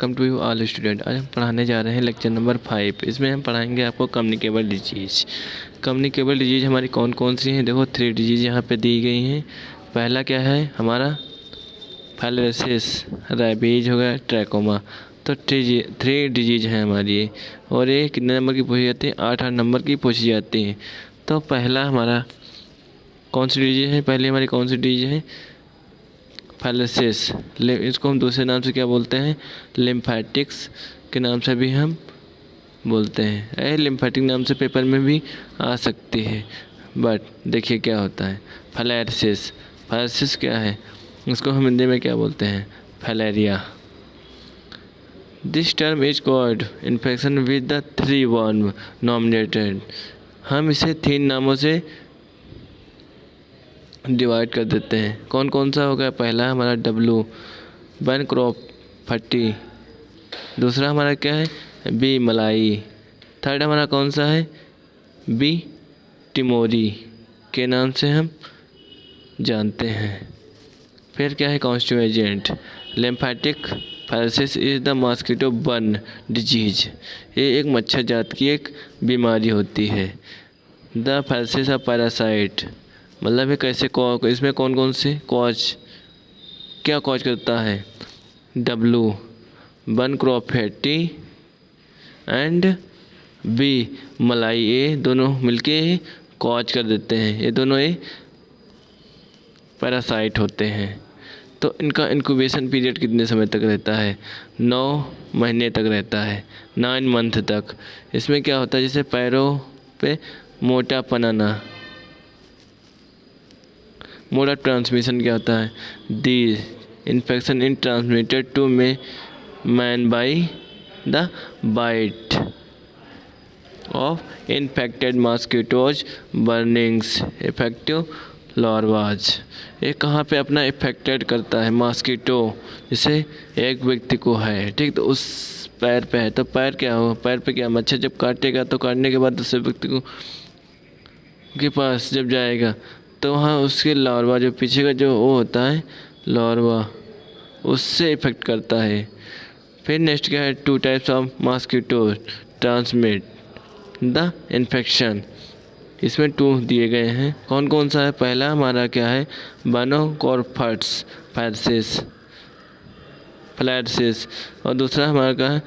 Welcome to you all student. आज हम पढ़ाने जा रहे हैं लेक्चर नंबर 5। इसमें हम पढ़ाएंगे आपको कम्युनिकेबल डिजीज़। कम्युनिकेबल डिजीज़ हमारी कौन कौन सी हैं? देखो 3 डिजीज़ यहाँ पे दी गई हैं। पहला क्या है हमारा फैलेरियसिस, रेबीज हो गया, ट्रैकोमा। तो 3 डिजीज़ हैं हमारी ये, और ये कितने नंबर की पूछी जाती है? 8 नंबर की पूछी जाती हैं। तो पहला हमारा कौन सी डिजीज़ है? पहले हमारी कौन सी डिजीज़ है? फैलेरियसिस। इसको हम दूसरे नाम से क्या बोलते हैं? लिम्फेटिक्स के नाम से भी हम बोलते हैं। लिम्फेटिक नाम से पेपर में भी आ सकती है। बट देखिए क्या होता है फैलेरियसिस। फैलेरियसिस क्या है? इसको हम हिंदी में क्या बोलते हैं? Filaria. This term is called infection with the 3 worm nominated. हम इसे 3 नामों से डिवाइड कर देते हैं। कौन कौन सा होगा? पहला हमारा डब्लू, बैनक्रॉफ्टी। दूसरा हमारा क्या है? बी मलाई। थर्ड हमारा कौन सा है? बी टिमोरी के नाम से हम जानते हैं। फिर क्या है? Constituent. Lymphatic filariasis is the mosquito borne disease. ये एक मच्छर जात की एक बीमारी होती है। द फैलेरियसिस ऑफ पैरासाइट, मतलब ये कैसे इसमें कौन कौन से कॉज क्या कॉज करता है? डब्लू, बैनक्रॉफ्टी एंड बी मलाई। ये दोनों मिलके कॉज कर देते हैं। ये दोनों ये पैरासाइट होते हैं। तो इनका इंक्यूबेशन पीरियड कितने समय तक रहता है? 9 महीने तक रहता है, 9 मंथ तक। इसमें क्या होता है? जैसे पैरों पे मोटापन आना। मोड ऑफ ट्रांसमिशन क्या होता है? The infection in transmitted to man by the bite of infected mosquitoes burnings effective larvae. ये कहाँ पे अपना इफेक्टेड करता है? मॉस्किटो जैसे एक व्यक्ति को है, ठीक, तो उस पैर पे है। तो पैर क्या हो? पैर पे क्या मच्छर जब काटेगा तो काटने के बाद दूसरे व्यक्ति को के पास जब जाएगा तो वहाँ उसके लार्वा, जो पीछे का जो वो होता है लार्वा, उससे इफेक्ट करता है। फिर नेक्स्ट क्या है? 2 types of mosquito transmit the infection. इसमें 2 दिए गए हैं। कौन कौन सा है? पहला हमारा क्या है? बैनक्रॉफ्टी फैलेरियसिस, और दूसरा हमारा क्या है?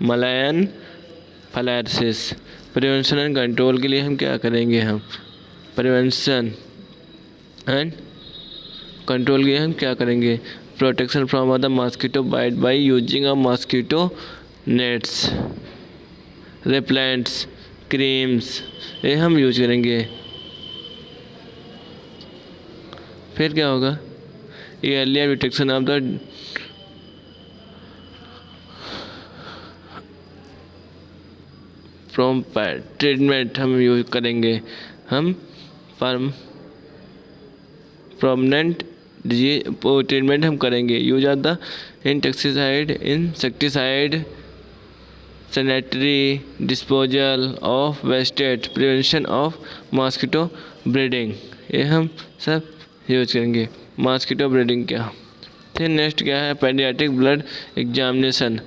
मलायन फैलेरियसिस। प्रिवेंशन एंड कंट्रोल के लिए हम क्या करेंगे? हम प्रिवेंशन एंड कंट्रोल के लिए हम क्या करेंगे? Protection from the mosquito bite by using a mosquito nets, repellents, creams, ये हम यूज करेंगे। फिर क्या होगा? Earlier detection of the from treatment हम यूज करेंगे। हम परमानेंट ट्रीटमेंट हम करेंगे। Use of the insecticide, sanitary disposal of wastage, prevention of mosquito breeding, ये हम सब यूज करेंगे। मॉस्किटो ब्रीडिंग क्या? फिर नेक्स्ट क्या है? Paediatric blood examination.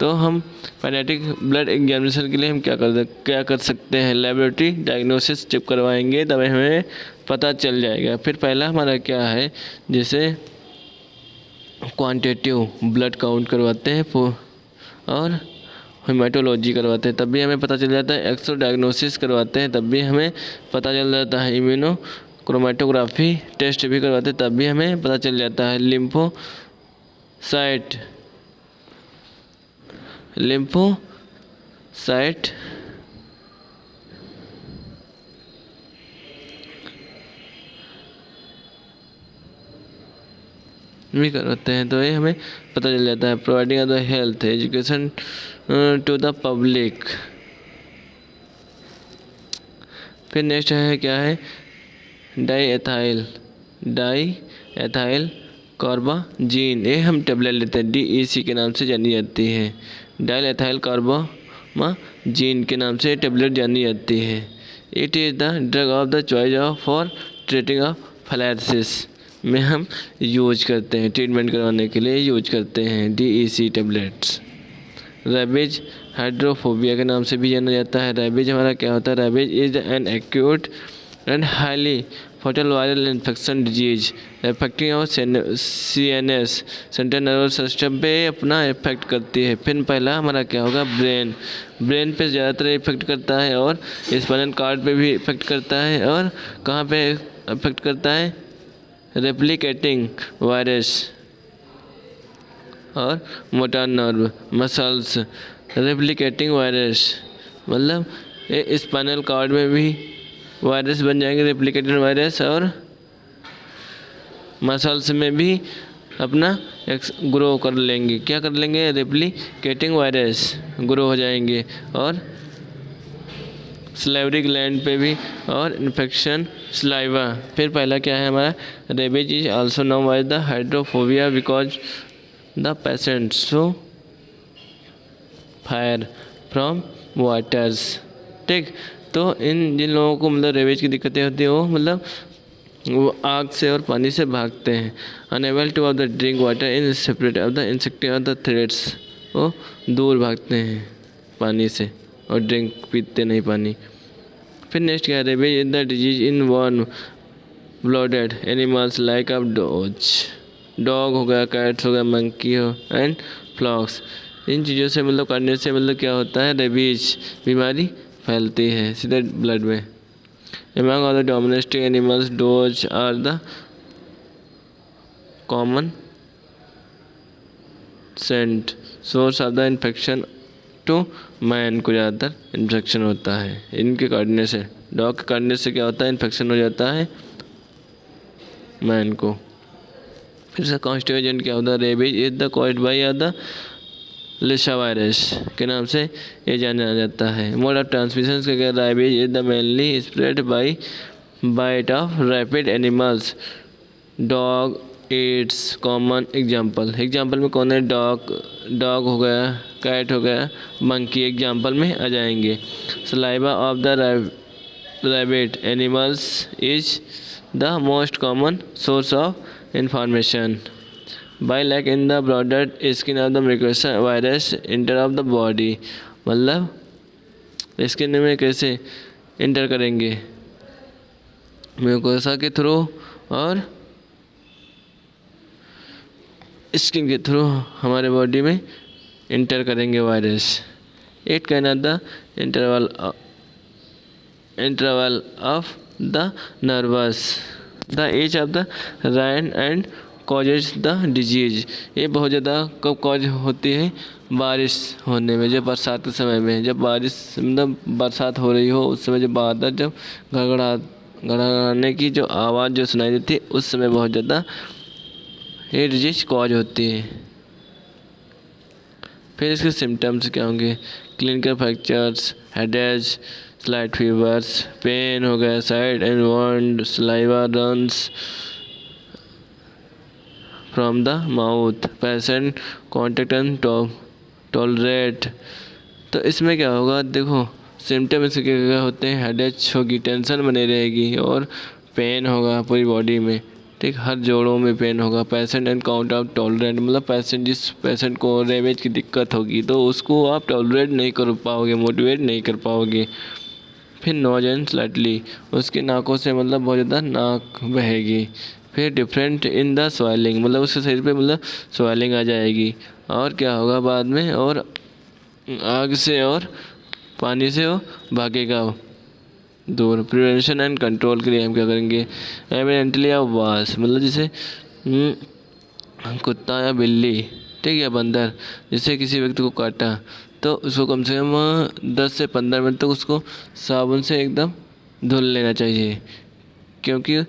तो हम पेडियाट्रिक ब्लड एग्जामिनेशन के लिए हम क्या कर सकते हैं? लेबोरेटरी डायग्नोसिस जब करवाएंगे तब हमें पता चल जाएगा। फिर पहला हमारा क्या है? जैसे क्वांटिटेटिव ब्लड काउंट करवाते हैं और हेमाटोलॉजी करवाते हैं तब भी हमें पता चल जाता है। एक्सरे डायग्नोसिस करवाते हैं तब भी हमें पता चल जाता है। इम्यूनो क्रोमेटोग्राफी टेस्ट भी करवाते हैं तब भी हमें पता चल जाता है। लिम्फोसाइट भी करवाते हैं तो ये हमें पता चल जाता है। Providing the health education to the public. फिर नेक्स्ट है क्या है? डाई एथाइल कार्बाजीन, ये हम टेबलेट लेते हैं। DEC के नाम से जानी जाती है। डाई एथाइल कार्बाजीन के नाम से टेबलेट जानी जाती है। It is the drug of the choice for treating of filariasis. में हम यूज करते हैं, ट्रीटमेंट करवाने के लिए यूज करते हैं DEC टेबलेट्स। रेबीज हाइड्रोफोबिया के नाम से भी जाना जाता है। रेबीज हमारा क्या होता है? Rabies is an acute and highly फटल वायरल इन्फेक्शन डिजीज अफेक्टिंग और CNS सेंट्रल नर्वस सिस्टम पे अपना इफेक्ट करती है। फिर पहला हमारा क्या होगा? ब्रेन पे ज़्यादातर इफेक्ट करता है और स्पाइनल कॉर्ड पे भी इफेक्ट करता है। और कहाँ पे इफेक्ट करता है? रेप्लिकेटिंग वायरस और motor nerve muscles. Replicating virus मतलब स्पाइनल कॉर्ड में भी वायरस बन जाएंगे रेप्लिकेटिंग वायरस, और मसल्स में भी अपना ग्रो कर लेंगे। क्या कर लेंगे? रेप्लिकेटिंग वायरस ग्रो हो जाएंगे। और सलाइवरी ग्लैंड पे भी और इन्फेक्शन सलाइवा। फिर पहला क्या है हमारा? Rabies is also known as the hydrophobia because the patients so fire from waters. ठीक, तो जिन लोगों को मतलब रेबीज की दिक्कतें होती हैं वो आग से और पानी से भागते हैं। Unable two of the drink water in separate of the insect of the threads, वो दूर भागते हैं पानी से और ड्रिंक पीते नहीं पानी। फिर नेक्स्ट क्या है? Rabies is the disease in warm blooded animals like a dog हो गया, कैट्स हो गया, मंकी हो एंड फ्लॉक्स। इन चीज़ों से मतलब करने से मतलब क्या होता है? रेबीज बीमारी फैलती है सीधे ब्लड में। Among other domestic animals, dogs are the common scent source of the infection to man को ज़्यादातर इन्फेक्शन होता है इनके काटने से। डॉग के काटने से क्या होता है? इन्फेक्शन हो जाता है मैन को। फिर से कॉन्स्टिट्यूएंट एजेंट क्या होता है? Rabies is the caused by the Lisha virus के नाम से ये जाना जाता है। मोड ऑफ ट्रांसमिशन का क्या? Rabies is the mainly spread by bite of rapid animals dog eats common example में कौन है? डॉग हो गया, कैट हो गया, मंकी एग्जाम्पल में आ जाएंगे। Saliva of the rabbit animals is the most common source of information by lack in the broader skin of the mucosa virus enter of the body. मतलब स्किन में कैसे इंटर करेंगे? Mucosa के through और skin के through हमारे body में enter करेंगे virus. It can the interval of the nervous the as of the rain and causes the disease. ये बहुत ज़्यादा कब कॉज होती है? बारिश होने में, जब बरसात के समय में, जब बारिश मतलब बरसात हो रही हो उस समय, जब बादल जब गड़गड़ाने की जो आवाज़ जो सुनाई देती है उस समय बहुत ज़्यादा ये डिजीज कॉज होती है। फिर इसके सिम्टम्स क्या होंगे? Clinical fractures, headaches, slight fevers, pain हो गया, side and wound, saliva runs from the mouth, patient contact and tolerate. तो इसमें क्या होगा? देखो सिम्टम इसके क्या होते हैं? हेडेच होगी, टेंशन बनी रहेगी, और पेन होगा पूरी बॉडी में। ठीक, हर जोड़ों में पेन होगा। Patient and count of tolerate मतलब जिस पेशेंट को रेबीज की दिक्कत होगी तो उसको आप टॉलरेट नहीं कर पाओगे, मोटिवेट नहीं कर पाओगे। फिर नोज एंड स्लाइटली, उसके नाकों से मतलब बहुत ज़्यादा नाक बहेगी। फिर डिफरेंट इन द स्वेलिंग मतलब उसके शरीर पे मतलब स्वेलिंग आ जाएगी। और क्या होगा बाद में? और आग से और पानी से वो भागेगा दूर। प्रिवेंशन एंड कंट्रोल के लिए हम क्या करेंगे? एविडेंटली ऑफ वास मतलब जैसे कुत्ता या बिल्ली, ठीक, या बंदर जैसे किसी व्यक्ति को काटा तो उसको कम से कम 10 से 15 मिनट तक उसको साबुन से एकदम धुल लेना चाहिए। क्योंकि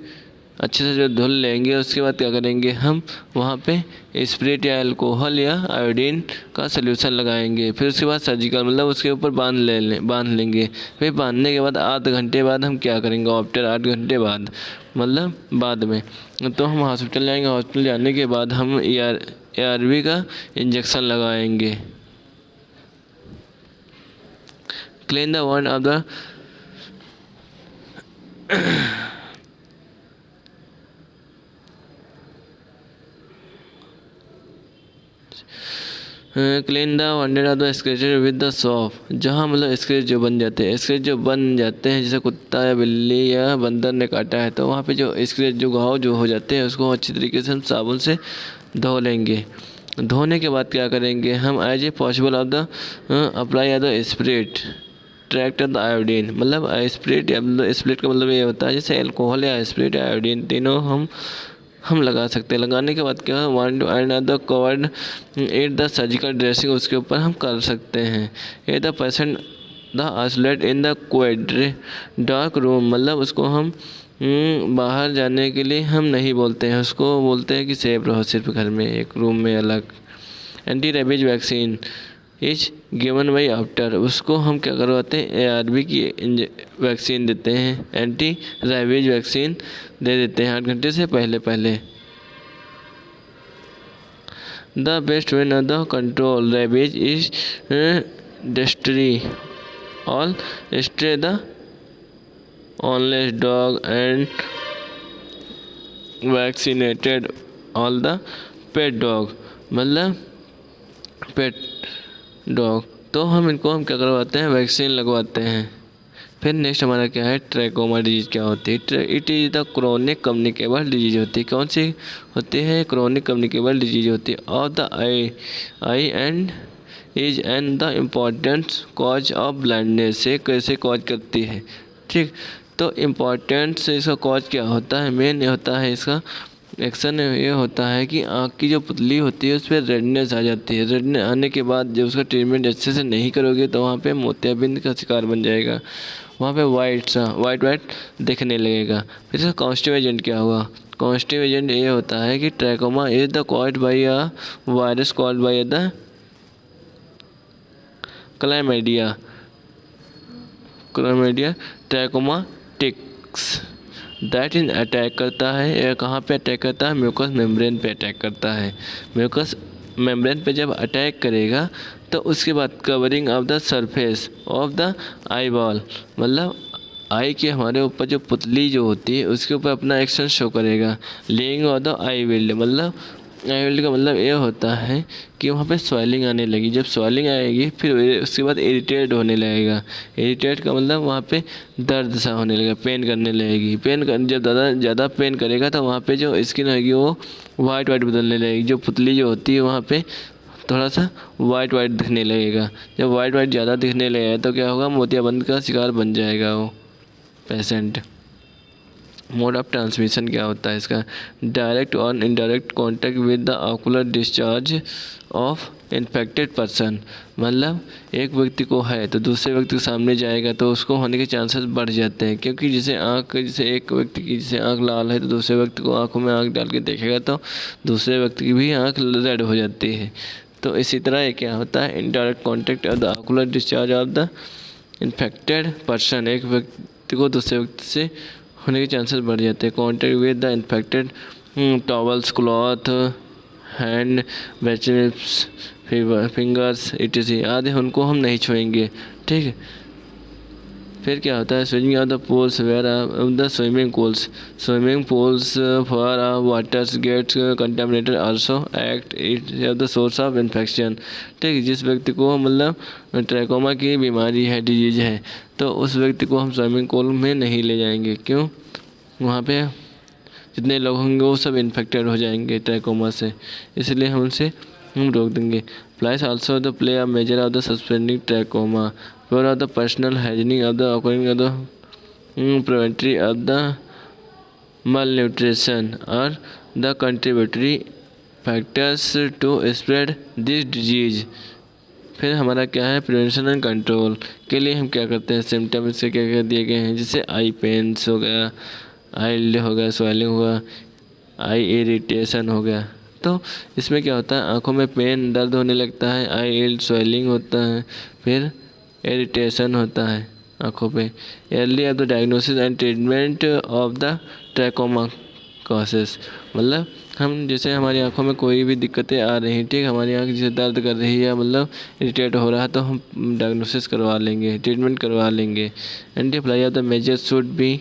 अच्छे से जो धुल लेंगे उसके बाद क्या करेंगे? हम वहाँ पे स्प्रिट या अल्कोहल या आयोडीन का सल्यूशन लगाएंगे। फिर उसके बाद सर्जिकल मतलब उसके ऊपर बांध लेंगे। फिर बांधने के बाद आधे घंटे बाद हम क्या करेंगे? आफ्टर 8 घंटे बाद मतलब बाद में तो हम हॉस्पिटल जाएंगे। हॉस्पिटल जाने के बाद हम ARV का इंजेक्शन लगाएंगे। Clean the wound of the clean the wounded of the scratches with the soap. जहाँ मतलब स्क्रैच जो बन जाते हैं, स्क्रैच जो बन जाते हैं, जैसे कुत्ता या बिल्ली या बंदर ने काटा है, तो वहाँ पे जो स्क्रैच जो घाव जो हो जाते हैं, उसको अच्छी तरीके से हम साबुन से धो लेंगे। धोने के बाद क्या करेंगे हम, as a possible of the apply the spirit tract the iodine. मतलब स्प्रिट या स्प्रिट का मतलब ये होता है जैसे अल्कोहल या स्प्रिट या आयोडीन, तीनों हम लगा सकते हैं। लगाने के बाद क्या, one two and the covered at the surgical dressing, उसके ऊपर हम कर सकते हैं। A the patient the isolate in the quiet dark room. मतलब उसको हम बाहर जाने के लिए हम नहीं बोलते हैं, उसको बोलते हैं कि सेफ रहो सिर्फ घर में, एक रूम में अलग। Anti rabies vaccine is given by after, उसको हम क्या करवाते हैं, ARV की वैक्सीन देते हैं, एंटी रेबीज वैक्सीन दे देते हैं 8 घंटे से पहले। The best way to the control rabies is destroy all stray the ownerless dog and vaccinated all the pet dog. मतलब पेट डॉग, तो हम क्या करवाते हैं, वैक्सीन लगवाते हैं। फिर नेक्स्ट हमारा क्या है, ट्रैकोमा डिजीज क्या होती है। It is the chronic communicable disease होती है। कौन सी होती है, क्रोनिक कम्युनिकेबल डिजीज होती है of the I and is and the important cause of blindness. से कैसे कॉज करती है, ठीक। तो इम्पॉर्टेंट से इसका कॉज क्या होता है, मेन होता है इसका एक्शन ये होता है कि आँख की जो पुतली होती है उस पर रेडनेस आ जाती है। रेडनेस आने के बाद जब उसका ट्रीटमेंट अच्छे से नहीं करोगे तो वहाँ पे मोतियाबिंद का शिकार बन जाएगा, वहाँ पे वाइट दिखने लगेगा। फिर इसका कॉन्स्टिव एजेंट क्या हुआ, कॉन्स्टिव एजेंट ये होता है कि trachoma is the caused by a virus called by the chlamydia trachoma ticks that in attack करता है। यह कहाँ पे अटैक करता है, म्यूकस मेम्ब्रेन पे अटैक करता है। म्यूकस मेम्ब्रेन पे जब अटैक करेगा तो उसके बाद covering of the surface of the eye ball, मतलब आई के हमारे ऊपर जो पुतली जो होती है उसके ऊपर अपना एक्शन शो करेगा। Laying of the I willed, मतलब आई विल्ड का मतलब ये होता है कि वहाँ पे स्वेलिंग आने लगी। जब स्वेलिंग आएगी फिर उसके बाद इरिटेट होने लगेगा। इरिटेट का मतलब वहाँ पे दर्द सा होने लगेगा, पेन करने लगेगी। जब ज़्यादा पेन करेगा तो वहाँ पे जो स्किन होगी वो वाइट बदलने लगेगी। जो पुतली जो होती है वहाँ पे थोड़ा सा वाइट दिखने लगेगा। जब वाइट ज़्यादा दिखने लगेगा तो क्या होगा, मोतियाबिंद का शिकार बन जाएगा वो पेशेंट। मोड ऑफ ट्रांसमिशन क्या होता है इसका, डायरेक्ट और indirect contact with the ocular discharge of infected person. मतलब एक व्यक्ति को है तो दूसरे व्यक्ति के सामने जाएगा तो उसको होने के चांसेस बढ़ जाते हैं, क्योंकि जैसे एक व्यक्ति की जैसे आँख लाल है तो दूसरे व्यक्ति को आँखों में आँख डाल के देखेगा तो दूसरे व्यक्ति की भी आँख रेड हो जाती है। तो इसी तरह ये क्या होता है, indirect contact of the ocular discharge of the infected person, एक व्यक्ति को दूसरे व्यक्ति से होने के चांसेस बढ़ जाते हैं। Contact with the infected towels, cloth, hand, vegetables, fingers etc. आदि उनको हम नहीं छुएंगे, ठीक है। फिर क्या होता है, swimming of the pools where of the swimming pools for waters gets contaminated also act it the source of infection, ठीक। जिस व्यक्ति को मतलब ट्रैकोमा की बीमारी है, डिजीज है, तो उस व्यक्ति को हम स्विमिंग पूल में नहीं ले जाएंगे। क्यों, वहाँ पे जितने लोग होंगे वो सब इन्फेक्टेड हो जाएंगे ट्रैकोमा से, इसलिए हम रोक देंगे। Flies also the play a major of the suspending trachoma for the personal hygiene of the occurring of the preventory of the malnutrition or the contributory factors to spread this disease। फिर हमारा क्या है, prevention and control के लिए हम क्या करते हैं, सिम्टम इससे क्या क्या दिए गए हैं, जैसे आई पेन्स हो गया, आई हो गया, स्वेलिंग हुआ, आई इरिटेशन हो गया। तो इसमें क्या होता है, आँखों में पेन दर्द होने लगता है, आई स्वेलिंग होता है, फिर इरिटेशन होता है आँखों पे। Early of the diagnosis and treatment of the trachoma causes, मतलब हम जैसे हमारी आँखों में कोई भी दिक्कतें आ रही हैं, ठीक, हमारी आँख जैसे दर्द कर रही है, मतलब इरिटेट हो रहा है, तो हम डायग्नोसिस करवा लेंगे, ट्रीटमेंट करवा लेंगे। Anti apply of the measures should be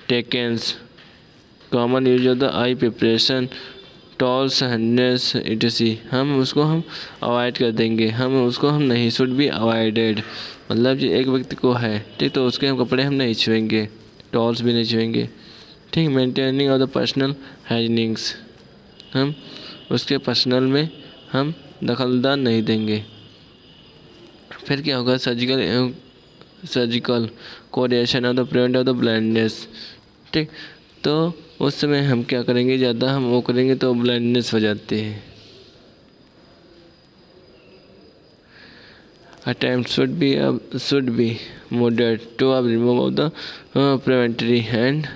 takens, common use of the eye preparation towels hundreds etc हम अवॉइड कर देंगे, हम नहीं, शुड बी अवॉइडेड, मतलब जो एक व्यक्ति को है ठीक, तो उसके हम कपड़े हम नहीं छुएंगे, टॉल्स भी नहीं छुएंगे ठीक। मेंटेनिंग ऑफ द पर्सनल हाइजीनिक्स, हम उसके पर्सनल में हम दखलदार नहीं देंगे। फिर क्या होगा, surgical coordination of the prevent of the blindness ठीक। तो उस समय हम क्या करेंगे, ज़्यादा हम वो करेंगे तो ब्लाइंडनेस हो जाती है। Attempt should be moderate to remove of the preventary and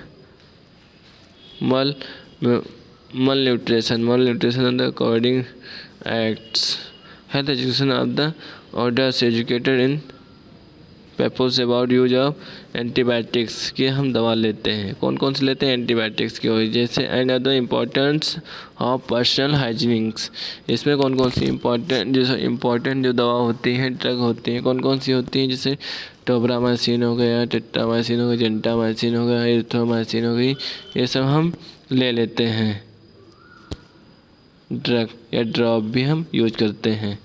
malnutrition of the according acts. Health education of the orders educated in papers about use of antibiotics कि हम दवा लेते हैं, कौन कौन से लेते हैं एंटीबायोटिक्स की वजह से। And other importance of personal hygienics, इसमें कौन कौन सी इम्पोर्टेंट जो दवा होती हैं, ड्रग होती हैं, कौन कौन सी होती हैं, जैसे टोब्रामाइसिन हो गया, टेट्रामाइसिन हो गया, जेंटामाइसिन हो गया, एरिथ्रोमाइसिन हो गई, ये सब हम ले लेते हैं। ड्रग या ड्रॉप भी हम यूज करते हैं।